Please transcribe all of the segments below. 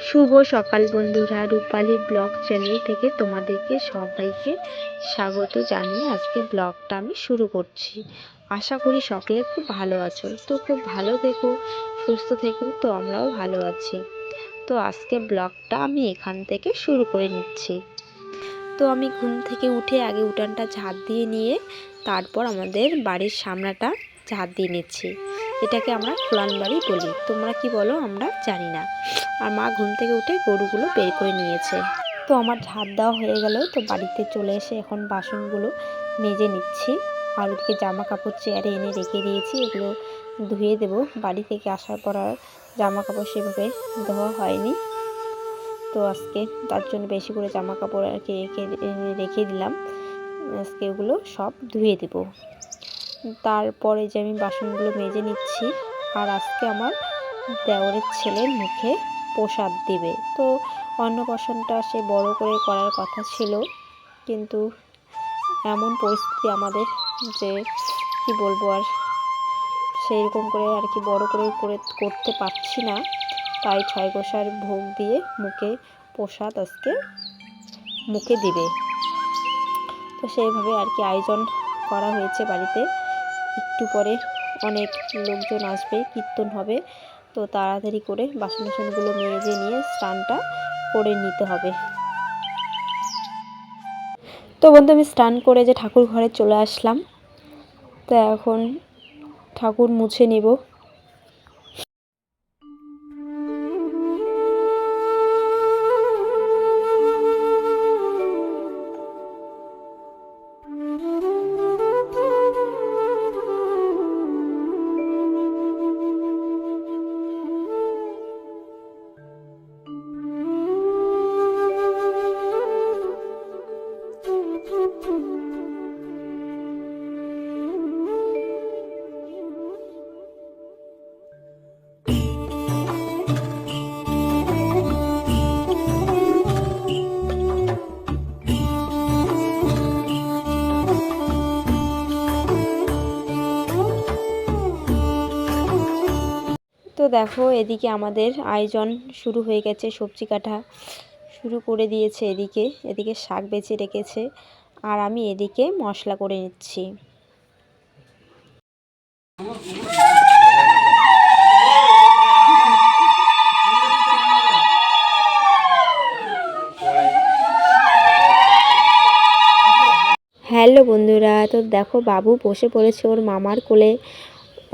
শুভ সকাল বন্ধুরা, রূপালী blog channel থেকে তোমাদেরকে সবাইকে স্বাগত জানিয়ে আজকে ব্লগটা আমি শুরু করছি। আশা করি সকলে খুব ভালো আছো। তো খুব ভালো থেকো, সুস্থ থেকো। তো আমরাও ভালো আছি। তো আজকে ব্লগটা আমি এখান থেকে শুরু করে নিচ্ছি। তো আমি ঘুম থেকে উঠে আগে উঠানটা ঝাড় দিয়ে নিয়ে তারপর আমাদের বাড়ির সামনাটা ঝাড় দিয়ে নিচ্ছি। এটাকে আমরা খোলান বাড়ি বলি, তোমরা কি বলো আমরা জানি না। আর মা ঘুম থেকে উঠে গরুগুলো বের করে নিয়েছে। তো আমার ঝাড় দেওয়া হয়ে গেল। তো বাড়িতে চলে এসে এখন বাসনগুলো মেজে নিচ্ছি। আর ওদিকে জামা কাপড় চেয়ারে এনে রেখে দিয়েছি, এগুলো ধুয়ে দেবো। বাড়ি থেকে আসার পর আর জামা কাপড় সেভাবে ধোয়া হয়নি। তো আজকে তার জন্য বেশি করে জামা কাপড় আর কি রেখে দিলাম। আজকে ওগুলো সব ধুয়ে দেব। তারপরে যে আমি বাসনগুলো মেজে নিচ্ছি। আর আজকে আমার দেওরের ছেলের মুখে প্রসাদ দেবে। তো অন্নপ্রাশনটা সে বড় করে করার কথা ছিল, কিন্তু এমন পরিস্থিতি আমাদের যে কি বলবো, আর সেই রকম করে আর কি বড় করে করতে পারছি না। তাই 6 গোসার ভোগ দিয়ে মুখে প্রসাদ আজকে মুখে দিবে। তো সেইভাবে আর কি আয়োজন করা হয়েছে বাড়িতে। একটু পরে অনেক লোকজন আসবে, কীর্তন হবে। তো তাড়াতাড়ি করে বাসনগুলো মেজে নিয়ে স্নানটা করে নিতে হবে। তো বন্ধু আমি স্নান করে যে ঠাকুর ঘরে চলে আসলাম। তো এখন ঠাকুর মুছে নিব। তো দেখো এদিকে আমাদের আয়োজন শুরু হয়ে গেছে, সবজি কাটা শুরু করে দিয়েছে। এদিকে শাক বেছে রেখেছে, আর আমি এদিকে মশলা করে নিচ্ছি। হ্যালো বন্ধুরা, তো দেখো বাবু বসে পড়েছে ওর মামার কোলে।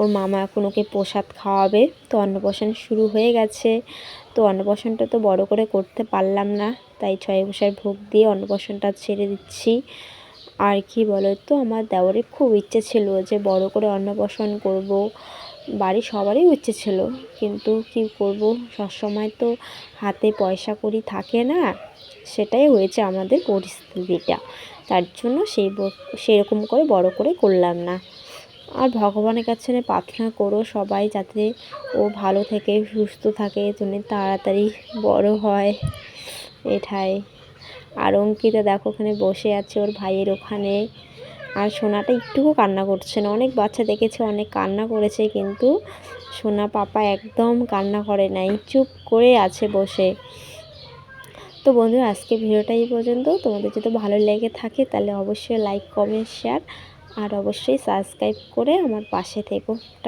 ওর মামা এখন ওকে প্রসাদ খাওয়াবে। তো অন্নপ্রাশন শুরু হয়ে গেছে। তো অন্নপ্রাশনটা তো বড় করে করতে পারলাম না, তাই 6 গোসার ভোগ দিয়ে অন্নপ্রাশনটা ছেড়ে দিচ্ছি। আর কি বলো তো, আমার দেওরের খুব ইচ্ছে ছিল যে বড় করে অন্নপ্রাশন করব। বাড়ির সবারই ইচ্ছে ছিল, কিন্তু কি করব, সবসময় তো হাতে পয়সা কড়ি থাকে না। সেটাই হয়েছে আমাদের পরিস্থিতিটা। তার জন্য সেরকম করে বড় করে করলাম না। আর ভগবানের কাছে প্রার্থনা করো সবাই, যাতে ও ভালো থাকে, সুস্থ থাকে, তুমি তাড়াতাড়ি বড় হয়, এটাই। আর অঙ্কিতা দেখো ওখানে বসে আছে ওর ভাইয়ের ওখানে। আর সোনাটা একটুকু কান্না করছে না। অনেক বাচ্চা দেখেছে অনেক কান্না করেছে, কিন্তু সোনা পাপা একদম কান্না করে নাই, চুপ করে আছে বসে। তো বন্ধুরা আজকে ভিডিওটা এই পর্যন্ত। তোমাদের যদি ভালো লেগে থাকে তাহলে অবশ্যই লাইক, কমেন্ট, শেয়ার আর অবশ্যই সাবস্ক্রাইব করে আমার পাশে থেকো। টাটা।